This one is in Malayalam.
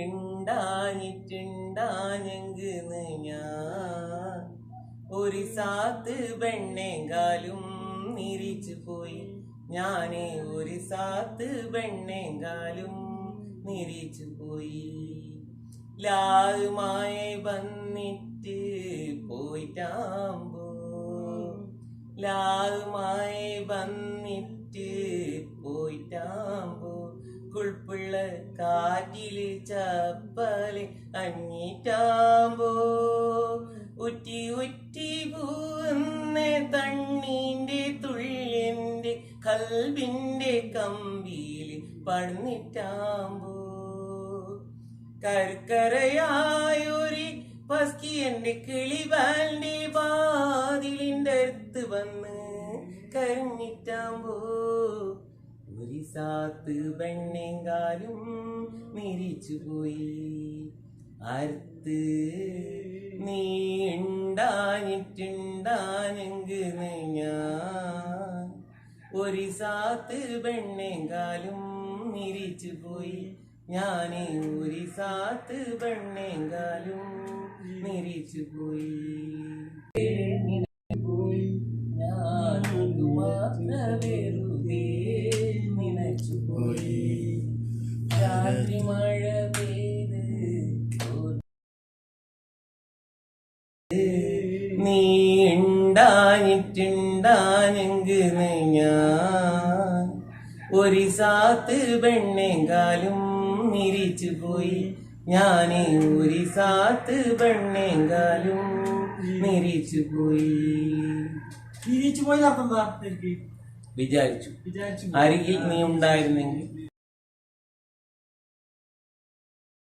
ഉണ്ടാഞ്ഞിട്ടുണ്ടാഞ്ഞെങ്കിന്ന് ഞാൻ ഒരു സാത്ത് പെണ്ണേങ്കാലും നിരിച്ചു പോയി. ഞാന് ഒരു സാത്ത് പെണ്ണേങ്കാലും നിരിച്ചു പോയി. ലാവുമായി വന്നിട്ട് പോയിട്ടാമ്പോ, ലാവുമായി വന്നിട്ട് പോയിട്ടാമ്പോ, കുൾപ്പുള്ള കാറ്റില് ചപ്പല് അഞ്ഞിട്ടാമ്പോ, ഉറ്റി ഉറ്റി പൂവുന്ന തണ്ണീന്റെ തുള്ളിന്റെ കൽബിന്റെ കമ്പിയില് പടന്നിട്ടാമ്പോ, കർക്കരയായൊരു പസ്കി എന്റെ കിളിവാലിന്റെ വാതിലിന്റെ അടുത്ത് വന്ന് കരഞ്ഞിട്ടാമ്പോ, ഒരു സാത്ത് പെണ്ണേങ്കാലും നിരിച്ചു പോയി. അർത്ത് നീ ഉണ്ടാഞ്ഞിട്ടുണ്ടാഞ്ഞെങ്കിന്ന് ഞാൻ ഒരു സാത്ത് പെണ്ണേങ്കാലും നിരിച്ചു പോയി. ഞാന് ഒരു സാത്ത് പെണ്ണേങ്കാലും നിരിച്ചു പോയി. ഞാൻ മാത്രമേ വെറുതെ നിനച്ചു പോയി. രാത്രി മഴ പെയ്ത് നീ ഉണ്ടാഞ്ഞിട്ടുണ്ടാഞ്ഞെങ്കിന്ന് ഞാൻ ഒരു സാത്ത് പെണ്ണേങ്കാലും നിരിച്ചു പോയി. ഞാന് ഒരു സാത്ത് പെണ്ണേങ്കാലും നിരിച്ചു പോയി. വിചാരിച്ചു അരികിൽ നീ ഉണ്ടായിരുന്നെങ്കിൽ